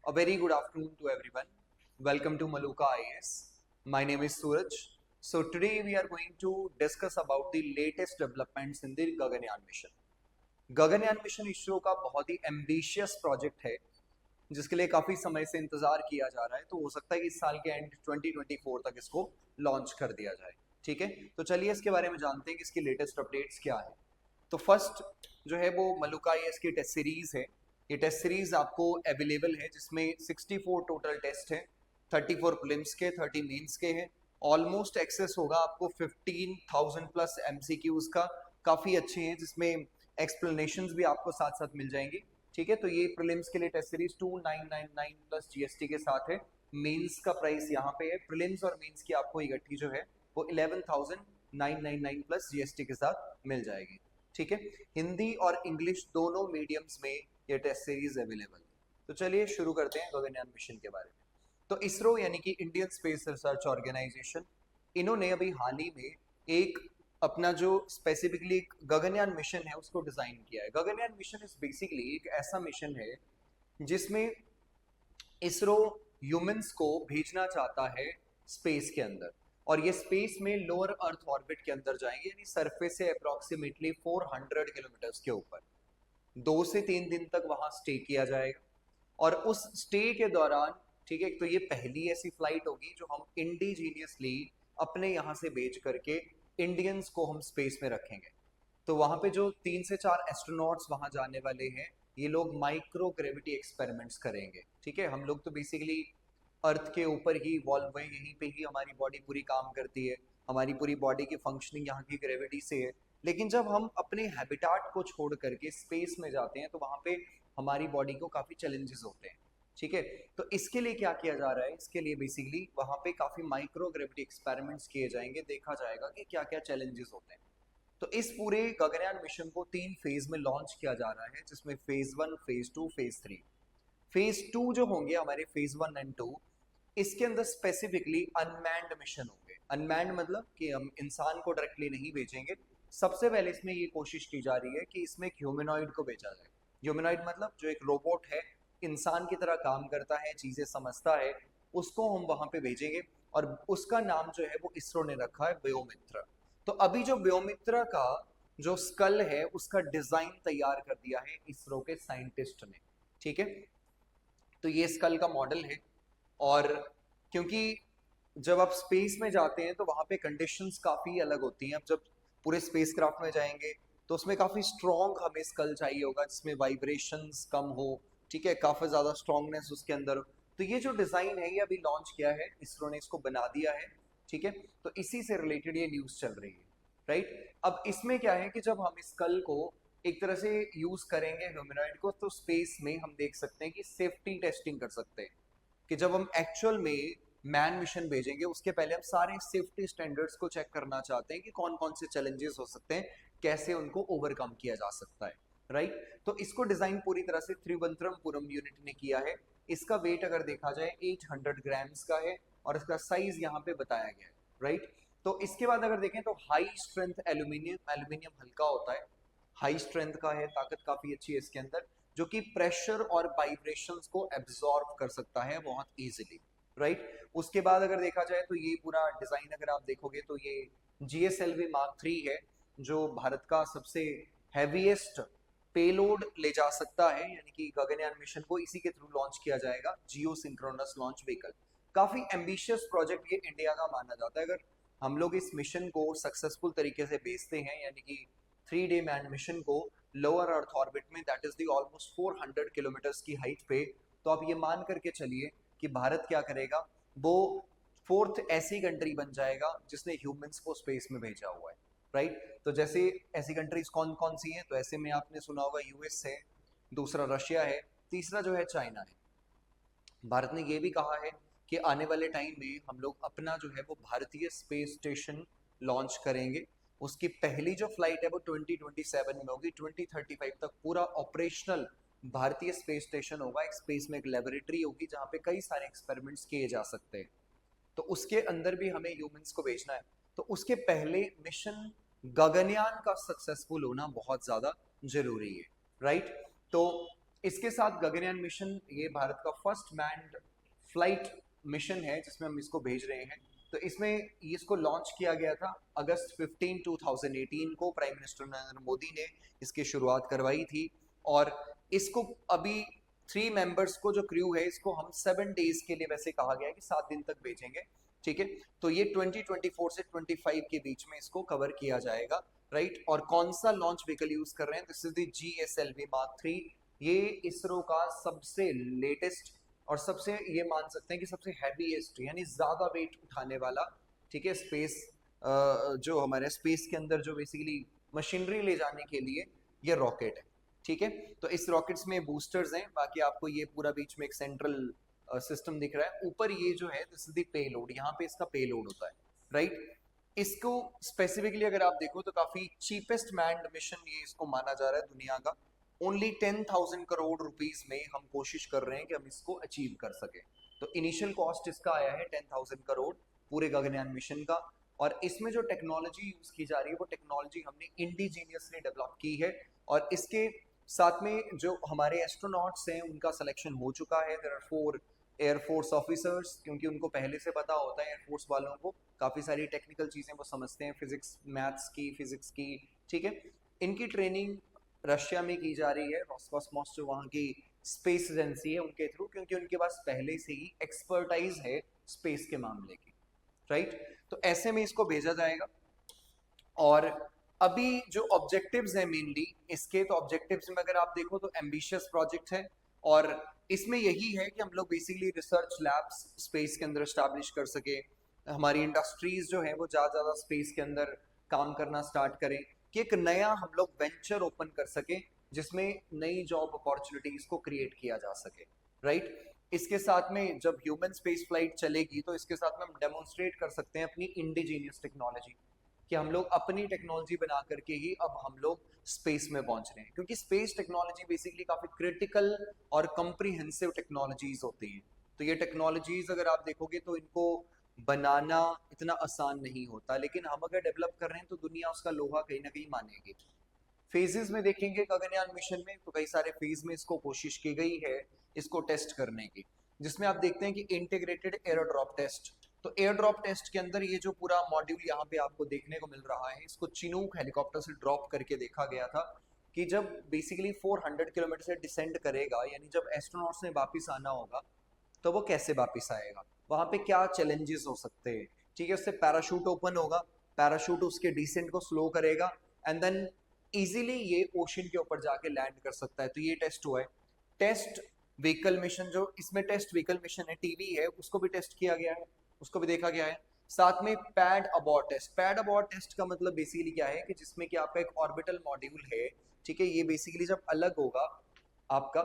A very good afternoon to everyone. Welcome to Maluka IAS. My name is Suraj. So today we are going to discuss about the latest developments in the Gaganyaan mission. Gaganyaan mission ISRO का बहुत ही ambitious project है जिसके लिए काफी समय से इंतजार किया जा रहा है। तो हो सकता है कि इस साल के एंड 2024 तक इसको लॉन्च कर दिया जाए। ठीक है, तो चलिए इसके बारे में जानते हैं कि इसकी लेटेस्ट अपडेट्स क्या है। तो फर्स्ट जो है वो मलुका आईएएस की टेस्ट सीरीज है। ये टेस्ट सीरीज आपको अवेलेबल है जिसमें 64 टोटल टेस्ट है, 34 प्रीलिम्स के, 30 मेंस के हैं। ऑलमोस्ट एक्सेस होगा आपको 15,000 प्लस एमसीक्यूज का, काफी अच्छे हैं, जिसमें एक्सप्लेनेशंस भी आपको साथ साथ मिल जाएंगी। ठीक है, तो ये प्रीलिम्स के लिए टेस्ट सीरीज 2999 प्लस जीएसटी के साथ है। मेंस का प्राइस यहाँ पे है, प्रीलिम्स और मेंस की आपको इकट्ठी जो है वो 11,999 प्लस जीएसटी के साथ मिल जाएगी। ठीक है, हिंदी और इंग्लिश दोनों मीडियम्स में ये टेस्ट सीरीज अवेलेबल है। तो चलिए शुरू करते हैं गगनयान मिशन के बारे में। तो इसरो यानी कि इंडियन स्पेस रिसर्च ऑर्गेनाइजेशन, इन्होंने अभी हाल ही में एक अपना जो स्पेसिफिकली गगनयान मिशन है उसको डिजाइन किया है। गगनयान मिशन इज बेसिकली एक ऐसा मिशन है जिसमें इसरो ह्यूमंस को भेजना चाहता है स्पेस के अंदर, और ये स्पेस में लोअर अर्थ ऑर्बिट के अंदर जाएंगे, यानी सरफेस से अप्रोक्सीमेटली 400 किलोमीटर के ऊपर 2 से 3 दिन तक वहां स्टे किया जाएगा। और उस स्टे के दौरान, ठीक है, तो ये पहली ऐसी फ्लाइट होगी जो हम इंडिजीनियसली अपने यहाँ से भेज करके इंडियंस को हम स्पेस में रखेंगे। तो वहां पे जो 3 से 4 एस्ट्रोनॉट्स वहां जाने वाले हैं, ये लोग माइक्रो ग्रेविटी एक्सपेरिमेंट्स करेंगे। ठीक है, हम लोग तो बेसिकली अर्थ के ऊपर ही इवॉल्व हुए, यहीं पे ही हमारी बॉडी पूरी काम करती है, हमारी पूरी बॉडी की फंक्शनिंग यहाँ की ग्रेविटी से है। लेकिन जब हम अपने हैबिटाट को छोड़ करके स्पेस में जाते हैं तो वहां पे हमारी बॉडी को काफी चैलेंजेस होते हैं। ठीक है, तो इसके लिए क्या किया जा रहा है, इसके लिए बेसिकली वहां पे काफी माइक्रो ग्रेविटी एक्सपेरिमेंट्स किए जाएंगे, देखा जाएगा कि क्या क्या चैलेंजेस होते हैं। तो इस पूरे गगनयान मिशन को 3 फेज में लॉन्च किया जा रहा है, जिसमें फेज 1, फेज 2, फेज 3। फेज 2 जो होंगे हमारे फेज 1 एंड 2, इसके अंदर स्पेसिफिकली अनमैन्ड मिशन होंगे। अनमैन्ड मतलब कि हम इंसान को डायरेक्टली नहीं भेजेंगे। सबसे पहले इसमें ये कोशिश की जा रही है कि इसमें एक ह्यूमनॉइड को भेजा जाए। ह्यूमनॉइड मतलब जो एक रोबोट है, इंसान की तरह काम करता है, चीजें समझता है, उसको हम वहां पे भेजेंगे। और उसका नाम जो है वो इसरो ने रखा है व्योमित्र। तो अभी जो व्योमित्र का जो स्कल है उसका डिजाइन तैयार कर दिया है इसरो के साइंटिस्ट ने। ठीक है, तो ये स्कल का मॉडल है। और क्योंकि जब आप स्पेस में जाते हैं तो वहां पे कंडीशंस काफी अलग होती हैं। अब जब पूरे स्पेसक्राफ्ट में जाएंगे तो उसमें काफी स्ट्रॉन्ग हमें स्कल चाहिए होगा जिसमें वाइब्रेशंस कम हो। ठीक है, काफी ज्यादा स्ट्रॉन्गनेस उसके अंदर हो। तो ये जो डिजाइन है ये अभी लॉन्च किया है इसरो ने, इसको बना दिया है। ठीक है, तो इसी से रिलेटेड ये न्यूज चल रही है। राइट, अब इसमें क्या है कि जब हम स्कल को एक तरह से यूज करेंगे ह्यूमनॉइड को, तो स्पेस में हम देख सकते हैं कि सेफ्टी टेस्टिंग कर सकते हैं कि जब हम एक्चुअल में मैन मिशन भेजेंगे उसके पहले हम सारे सेफ्टी स्टैंडर्ड्स को चेक करना चाहते हैं कि कौन कौन से चैलेंजेस हो सकते हैं, कैसे उनको ओवरकम किया जा सकता है। राइट, तो इसको डिजाइन पूरी तरह से त्रिवंतरमपुरम यूनिट ने किया है। इसका वेट अगर देखा जाए 800 ग्राम्स का है और इसका साइज यहाँ पे बताया गया है। राइट, तो इसके बाद अगर देखें तो हाई स्ट्रेंथ एल्यूमिनियम, एल्यूमिनियम हल्का होता है, हाई स्ट्रेंथ का है, ताकत काफी अच्छी है इसके अंदर, जो कि प्रेशर और वाइब्रेशंस को एब्जॉर्ब कर सकता है बहुत इजीली। राइट, उसके बाद अगर देखा जाए तो ये पूरा डिजाइन अगर आप देखोगे तो ये GSLV Mark 3 है, जो भारत का सबसे हैवीएस्ट पेलोड ले जा सकता है, यानी कि गगनयान मिशन को इसी के थ्रू लॉन्च किया जाएगा, जियो सिंक्रोनस लॉन्च व्हीकल। काफी एम्बिशियस प्रोजेक्ट ये इंडिया का माना जाता है। अगर हम लोग इस मिशन को सक्सेसफुल तरीके से भेजते हैं, यानी कि 3 डे मैन मिशन को लोअर अर्थ ऑर्बिट में, that is the almost 400 kilometres की हाइट पे, तो आप ये मान करके चलिए कि भारत क्या करेगा, वो फोर्थ ऐसी कंट्री बन जाएगा जिसने ह्यूमंस को स्पेस में भेजा हुआ है। राइट, तो जैसे ऐसी कंट्रीज कौन कौन सी हैं, तो ऐसे में आपने सुना होगा यूएस है, दूसरा रशिया है, तीसरा जो है चाइना है। भारत ने ये भी कहा है कि आने वाले टाइम में हम लोग अपना जो है वो भारतीय स्पेस स्टेशन लॉन्च करेंगे। उसकी पहली जो फ्लाइट है वो 2027 में होगी, 2035 तक पूरा ऑपरेशनल भारतीय स्पेस स्टेशन होगा। एक स्पेस में एक लेबोरेटरी होगी जहाँ पे कई सारे एक्सपेरिमेंट्स किए जा सकते हैं, तो उसके अंदर भी हमें ह्यूमंस को भेजना है। तो उसके पहले मिशन गगनयान का सक्सेसफुल होना बहुत ज्यादा जरूरी है। राइट, तो इसके साथ गगनयान मिशन ये भारत का फर्स्ट मैन्ड फ्लाइट मिशन है जिसमें हम इसको भेज रहे हैं। तो इसमें इसको लॉन्च किया गया था अगस्त 15 2018 को। प्राइम मिनिस्टर नरेंद्र मोदी ने इसकी शुरुआत करवाई थी और इसको अभी 3 मेंबर्स को जो क्रू है इसको हम 7 डेज के लिए वैसे कहा गया है कि 7 दिन तक भेजेंगे, ठीक है। तो ये 2024 से 25 के बीच में इसको कवर किया जाएगा, राइट। और कौन सा लॉन्च व्हीकल यूज कर रहे हैं, this is the GSLV Mark 3। ये इसरो का सबसे लेटेस्ट और सबसे ये मान सकते हैं कि सबसे हैवीएस्ट यानी ज्यादा वेट उठाने वाला, ठीक है, स्पेस जो हमारे स्पेस के अंदर जो बेसिकली मशीनरी ले जाने के लिए ये रॉकेट है, ठीक है। तो इस रॉकेट्स में बूस्टर्स हैं, बाकी आपको ये पूरा बीच में एक सेंट्रल सिस्टम दिख रहा है। ऊपर ये जो है दिस इज द पेलोड, यहाँ पे इसका पेलोड होता है, राइट। इसको स्पेसिफिकली अगर आप देखो तो काफी चीपेस्ट मैन्ड मिशन ये इसको माना जा रहा है दुनिया का। ओनली 10,000 करोड़ रुपीस में हम कोशिश कर रहे हैं कि हम इसको अचीव कर सके। तो इनिशियल कॉस्ट इसका आया है 10,000 करोड़ पूरे गगनयान मिशन का। और इसमें जो टेक्नोलॉजी यूज की जा रही है वो टेक्नोलॉजी हमने इंडिजीनियसली डेवलप की है। और इसके साथ में जो हमारे एस्ट्रोनॉट्स हैं उनका सिलेक्शन हो चुका है। देयर आर 4 एयरफोर्स ऑफिसर्स, क्योंकि उनको पहले से पता होता है एयरफोर्स वालों को काफ़ी सारी टेक्निकल चीज़ें वो समझते हैं, फिजिक्स मैथ्स की, फिजिक्स की, ठीक है। इनकी ट्रेनिंग रशिया में की जा रही है, रोसकॉस्मोस जो वहाँ की स्पेस एजेंसी है उनके थ्रू, क्योंकि उनके पास पहले से ही एक्सपर्टाइज है स्पेस के मामले की, राइट। तो ऐसे में इसको भेजा जाएगा। और अभी जो ऑब्जेक्टिव्स हैं मेनली इसके, तो ऑब्जेक्टिव्स में अगर आप देखो तो एम्बिशियस प्रोजेक्ट है। और इसमें यही है कि हम लोग बेसिकली रिसर्च लैब्स स्पेस के अंदर स्टैब्लिश कर सके, हमारी इंडस्ट्रीज जो है वो ज़्यादा स्पेस के अंदर काम करना स्टार्ट करें, कि एक नया हम लोग वेंचर ओपन कर सके जिसमें नई जॉब अपॉर्चुनिटीज को क्रिएट किया जा सके, राइट। इसके साथ में जब ह्यूमन स्पेस फ्लाइट चलेगी तो इसके साथ में हम डेमोन्स्ट्रेट कर सकते हैं अपनी इंडिजीनियस टेक्नोलॉजी, कि हम लोग अपनी टेक्नोलॉजी बना करके ही अब हम लोग स्पेस में पहुंच रहे हैं। क्योंकि स्पेस टेक्नोलॉजी बेसिकली काफी क्रिटिकल और कॉम्प्रिहेंसिव टेक्नोलॉजीज होती हैं। तो ये टेक्नोलॉजीज अगर आप देखोगे तो इनको बनाना इतना आसान नहीं होता, लेकिन हम अगर डेवलप कर रहे हैं तो दुनिया उसका लोहा कहीं ना कहीं मानेगी। फेजेस में देखेंगे गगनयान मिशन में तो कई सारे फेज में इसको कोशिश की गई है इसको टेस्ट करने की, जिसमें आप देखते हैं कि इंटीग्रेटेड एयर ड्रॉप टेस्ट। तो एयर ड्रॉप टेस्ट के अंदर ये जो पूरा मॉड्यूल यहाँ पे आपको देखने को मिल रहा है इसको चिनूक हेलीकॉप्टर से ड्रॉप करके देखा गया था कि जब बेसिकली 400 किलोमीटर से डिसेंड करेगा, यानी जब एस्ट्रोनॉट्स ने वापस आना होगा तो वो कैसे वापस आएगा, वहां पे क्या चैलेंजेस हो सकते हैं, ठीक है। उससे पैराशूट ओपन होगा, पैराशूट उसके डिसेंट को स्लो करेगा एंड देन इजीली ये ओशन के ऊपर जाके लैंड कर सकता है। तो ये टेस्ट हुआ है। टेस्ट व्हीकल मिशन, जो इसमें टेस्ट व्हीकल मिशन है टीवी है, उसको भी टेस्ट किया गया है, उसको भी देखा गया है। साथ में pad abort test. Pad abort test का मतलब बेसिकली क्या है कि जिसमें कि आपका एक ऑर्बिटल मॉड्यूल है, ठीक है, ये बेसिकली जब अलग होगा आपका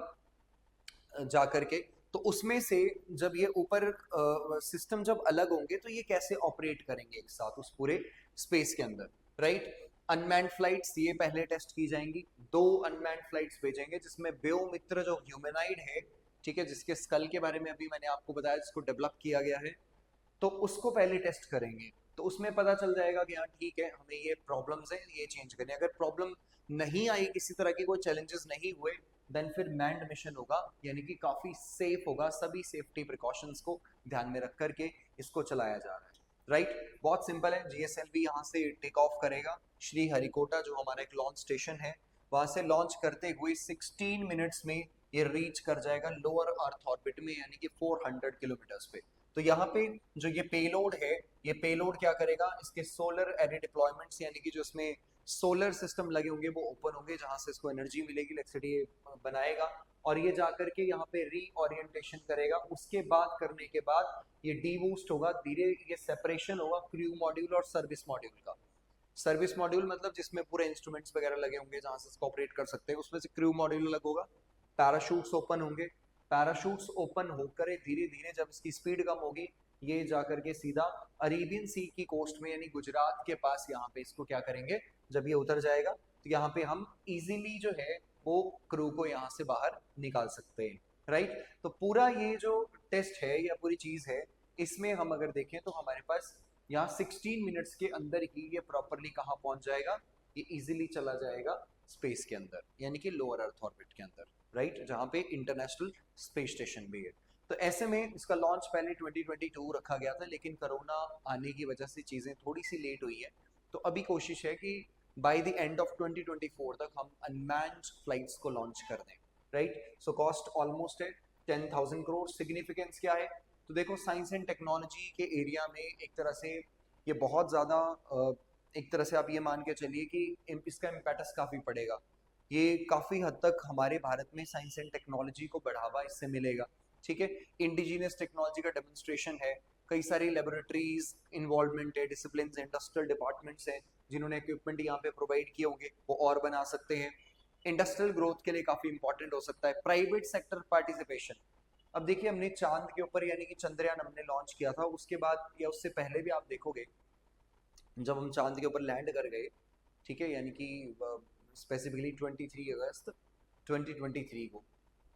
जा करके, तो उसमें से जब ये ऊपर सिस्टम जब अलग होंगे तो ये कैसे ऑपरेट करेंगे एक साथ उस पूरे स्पेस के अंदर, राइट। अनमैन्ड फ्लाइट्स ये पहले टेस्ट की जाएंगी। 2 अनमैन्ड फ्लाइट्स भेजेंगे जिसमें व्योमित्र जो ह्यूमनाइड है, ठीक है, जिसके स्कल के बारे में अभी मैंने आपको बताया, जिसको डेवलप किया गया है, तो उसको पहले टेस्ट करेंगे। तो उसमें पता चल जाएगा कि हाँ ठीक है, हमें ये प्रॉब्लम्स हैं, ये चेंज करने। अगर प्रॉब्लम नहीं आई, किसी तरह की कोई चैलेंजेस नहीं हुए, देन फिर मैन्ड मिशन होगा, यानी कि काफ़ी सेफ होगा, सभी सेफ्टी प्रिकॉशंस को ध्यान में रख करके इसको चलाया जा रहा है, राइट। बहुत सिंपल है। GSLV यहाँ से टेक ऑफ करेगा, श्रीहरिकोटा जो हमारा एक लॉन्च स्टेशन है वहाँ से लॉन्च करते हुए 16 मिनट्स में ये रीच कर जाएगा लोअर अर्थ ऑर्बिट में, यानी कि 400 किलोमीटर्स पे। तो यहाँ पे जो ये पेलोड है, ये पेलोड क्या करेगा, इसके सोलर एरे डिप्लॉयमेंट्स, यानी कि जो इसमें सोलर सिस्टम लगे होंगे वो ओपन होंगे, जहाँ से इसको एनर्जी मिलेगी, इलेक्ट्रिसिटी बनाएगा, और ये जाकर के यहाँ पे रीओरिएंटेशन करेगा। उसके बाद करने के बाद ये डीबूस्ट होगा, धीरे ये सेपरेशन होगा क्रू मॉड्यूल और सर्विस मॉड्यूल का। सर्विस मॉड्यूल मतलब जिसमें पूरे इंस्ट्रूमेंट्स वगैरह लगे होंगे जहाँ से इसको ऑपरेट कर सकते हैं, उसमें से क्रू मॉड्यूल अलग होगा। पैराशूट्स ओपन होंगे, पैराशूट्स ओपन होकर धीरे धीरे जब इसकी स्पीड कम होगी ये जाकर के सीधा अरेबियन सी की कोस्ट में, यानी गुजरात के पास यहाँ पे इसको क्या करेंगे, जब ये उतर जाएगा तो यहाँ पे हम इजीली जो है वो क्रू को यहाँ से बाहर निकाल सकते हैं, राइट। तो पूरा ये जो टेस्ट है या पूरी चीज है, इसमें हम अगर देखें तो हमारे पास यहाँ 16 मिनट्स के अंदर ही ये प्रॉपरली कहाँ पहुंच जाएगा, ये इजीली चला जाएगा स्पेस के अंदर, यानी कि लोअर अर्थ ऑर्बिट के अंदर। राइट, जहाँ पे इंटरनेशनल स्पेस स्टेशन भी है। तो ऐसे में इसका लॉन्च पहले 2022 रखा गया था, लेकिन कोरोना आने की वजह से चीज़ें थोड़ी सी लेट हुई है। तो अभी कोशिश है कि बाय द एंड ऑफ 2024 तक हम अनमैन्ड फ्लाइट्स को लॉन्च कर दें, राइट। सो कॉस्ट ऑलमोस्ट है 10,000 करोड़। सिग्निफिकेंस क्या है? तो देखो, साइंस एंड टेक्नोलॉजी के एरिया में एक तरह से ये बहुत ज़्यादा, एक तरह से आप ये मान के चलिए कि इसका इम्पैक्ट काफ़ी पड़ेगा। ये काफ़ी हद तक हमारे भारत में साइंस एंड टेक्नोलॉजी को बढ़ावा इससे मिलेगा, ठीक है। इंडिजीनियस टेक्नोलॉजी का डेमोन्स्ट्रेशन है, कई सारी लेबोरेटरीज इन्वॉल्वमेंट है, डिसिप्लिन, इंडस्ट्रियल डिपार्टमेंट्स हैं जिन्होंने इक्विपमेंट यहाँ पे प्रोवाइड किए होंगे, वो और बना सकते हैं। इंडस्ट्रियल ग्रोथ के लिए काफ़ी इंपॉर्टेंट हो सकता है। प्राइवेट सेक्टर पार्टिसिपेशन, अब देखिए हमने चांद के ऊपर यानी कि चंद्रयान हमने लॉन्च किया था, उसके बाद या उससे पहले भी आप देखोगे जब हम चांद के ऊपर लैंड कर गए, ठीक है, यानी कि स्पेसिफिकली 23 अगस्त 2023 को,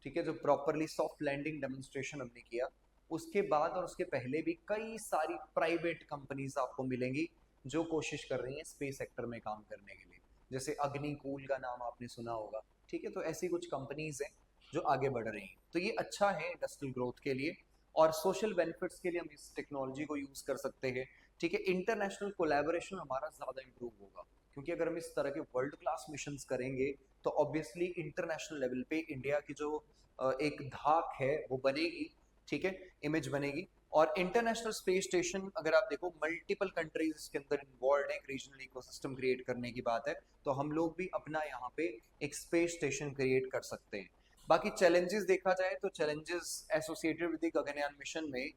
ठीक है, जो प्रॉपरली सॉफ्ट लैंडिंग डेमोन्स्ट्रेशन हमने किया, उसके बाद और उसके पहले भी कई सारी प्राइवेट कंपनीज आपको मिलेंगी जो कोशिश कर रही हैं स्पेस सेक्टर में काम करने के लिए। जैसे अग्निकूल का नाम आपने सुना होगा, ठीक है। तो ऐसी कुछ कंपनीज हैं जो आगे बढ़ रही हैं। तो ये अच्छा है इंडस्ट्रियल ग्रोथ के लिए, और सोशल बेनिफिट्स के लिए हम इस टेक्नोलॉजी को यूज़ कर सकते हैं, ठीक है। इंटरनेशनल कोलैबोरेशन हमारा ज़्यादा इम्प्रूव होगा, क्योंकि अगर हम इस तरह के वर्ल्ड क्लास मिशंस करेंगे तो ऑब्वियसली इंटरनेशनल लेवल पे इंडिया की जो एक धाक है वो बनेगी, ठीक है, इमेज बनेगी। और इंटरनेशनल स्पेस स्टेशन अगर आप देखो, मल्टीपल कंट्रीज इसके अंदर इन्वॉल्व है, एक रीजनल इकोसिस्टम क्रिएट करने की बात है, तो हम लोग भी अपना यहाँ पे एक स्पेस स्टेशन क्रिएट कर सकते हैं। बाकी चैलेंजेस देखा जाए तो challenges associated with the Gaganyaan mission में,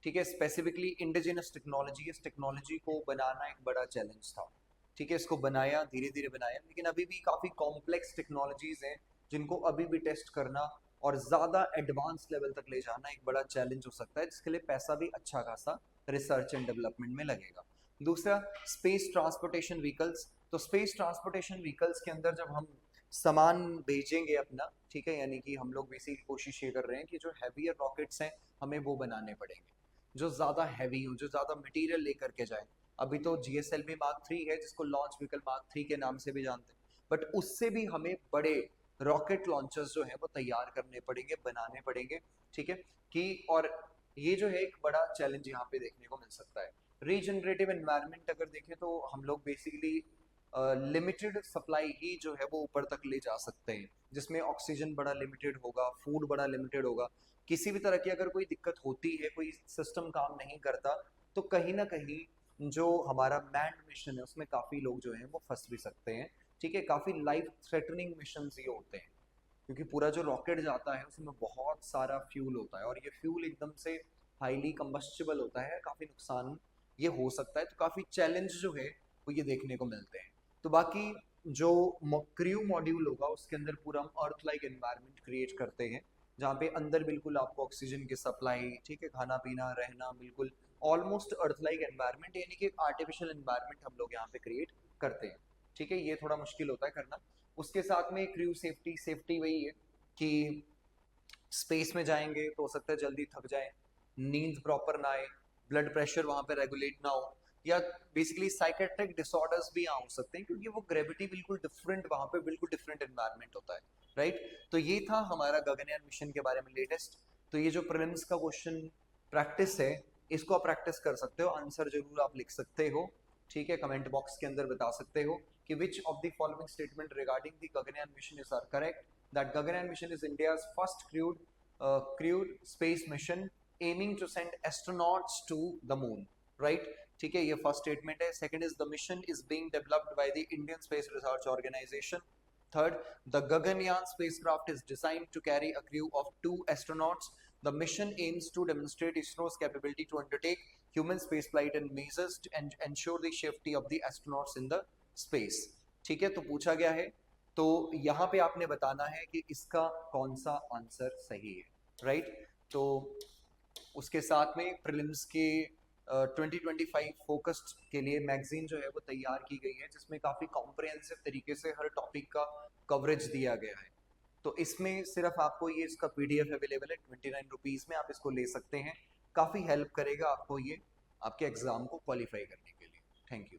ठीक है, स्पेसिफिकली इंडिजिनस टेक्नोलॉजी, इस टेक्नोलॉजी को बनाना एक बड़ा चैलेंज था, ठीक है। इसको बनाया, धीरे धीरे बनाया, लेकिन अभी भी काफ़ी कॉम्प्लेक्स टेक्नोलॉजीज हैं जिनको अभी भी टेस्ट करना और ज़्यादा एडवांस लेवल तक ले जाना एक बड़ा चैलेंज हो सकता है, जिसके लिए पैसा भी अच्छा खासा रिसर्च एंड डेवलपमेंट में लगेगा। दूसरा, स्पेस ट्रांसपोर्टेशन व्हीकल्स। तो स्पेस ट्रांसपोर्टेशन व्हीकल्स के अंदर जब हम सामान भेजेंगे अपना, ठीक है, यानी कि हम लोग बेसिकली कोशिश ये कर रहे हैं कि जो हैवियर रॉकेट्स हैं हमें वो बनाने पड़ेंगे, जो ज़्यादा हैवी हो, जो ज़्यादा मटेरियल लेकर के जाए। अभी तो GSLV Mark 3 है जिसको लॉन्च व्हीकल Mark 3 के नाम से भी जानते हैं, बट उससे भी हमें बड़े रॉकेट लॉन्चर्स जो है वो तैयार करने पड़ेंगे, बनाने पड़ेंगे, ठीक है। कि और ये जो है एक बड़ा चैलेंज यहाँ पे देखने को मिल सकता है। रीजनरेटिव एनवायरनमेंट अगर देखें तो हम लोग बेसिकली लिमिटेड सप्लाई ही जो है वो ऊपर तक ले जा सकते हैं, जिसमें ऑक्सीजन बड़ा लिमिटेड होगा, फूड बड़ा लिमिटेड होगा। किसी भी तरह की अगर कोई दिक्कत होती है, कोई सिस्टम काम नहीं करता, तो कहीं ना कहीं जो हमारा मैन्ड मिशन है उसमें काफ़ी लोग जो हैं वो फंस भी सकते हैं, ठीक है। काफ़ी लाइफ थ्रेटनिंग मिशन ये होते हैं, क्योंकि पूरा जो रॉकेट जाता है उसमें बहुत सारा फ्यूल होता है, और ये फ्यूल एकदम से हाईली कंबस्टिबल होता है, काफ़ी नुकसान ये हो सकता है। तो काफ़ी चैलेंज जो है वो ये देखने को मिलते हैं। तो बाकी जो क्रू मॉड्यूल होगा उसके अंदर पूरा हम अर्थ लाइक एनवायरनमेंट क्रिएट करते हैं, जहाँ पे अंदर बिल्कुल आपको ऑक्सीजन की सप्लाई, ठीक है, खाना पीना रहना, बिल्कुल ऑलमोस्ट अर्थ लाइक एनवायरनमेंट, यानी कि आर्टिफिशियल एनवायरनमेंट हम लोग यहाँ पे क्रिएट करते हैं, ठीक है। ये थोड़ा मुश्किल होता है करना। उसके साथ में क्रू सेफ्टी, सेफ्टी वही है कि स्पेस में जाएंगे तो हो सकता है जल्दी थक जाए, नींद प्रॉपर ना आए, ब्लड प्रेशर वहाँ पे रेगुलेट ना हो, या बेसिकली साइकेट्रिक डिसऑर्डर्स भी यहाँ हो सकते हैं, क्योंकि वो ग्रेविटी बिल्कुल डिफरेंट, वहाँ पे बिल्कुल डिफरेंट एनवायरनमेंट होता है, राइट। तो ये था हमारा गगनयान मिशन के बारे में लेटेस्ट। तो ये जो प्रीलिम्स का क्वेश्चन प्रैक्टिस है, इसको आप प्रैक्टिस कर सकते हो, आंसर जरूर आप लिख सकते हो, ठीक है, कमेंट बॉक्स के अंदर बता सकते हो कि which of the following statement regarding the Gaganyaan mission is are correct. That Gaganyaan mission is India's first crewed space mission aiming to send astronauts to the moon, right, ठीक है, ये फर्स्ट स्टेटमेंट है। Second is the mission is being developed by the Indian space research organisation. Third, the Gaganyaan spacecraft is designed to carry a crew of 2 astronauts. The mission aims to demonstrate ISRO's capability to undertake human spaceflight and measures and ensure the safety of the astronauts in the space, ठीक है। तो पूछा गया है, तो यहाँ पे आपने बताना है कि इसका कौन सा आंसर सही है, राइट। तो उसके साथ में प्रीलिम्स के 2025 फोकस्ड के लिए मैगजीन जो है वो तैयार की गई है, जिसमें काफ़ी कॉम्प्रिहेंसिव तरीके से हर टॉपिक का कवरेज दिया गया है। तो इसमें सिर्फ आपको ये इसका PDF अवेलेबल है 29 रुपीज़ में, आप इसको ले सकते हैं। काफ़ी हेल्प करेगा आपको ये आपके एग्ज़ाम को क्वालिफाई करने के लिए। Thank you.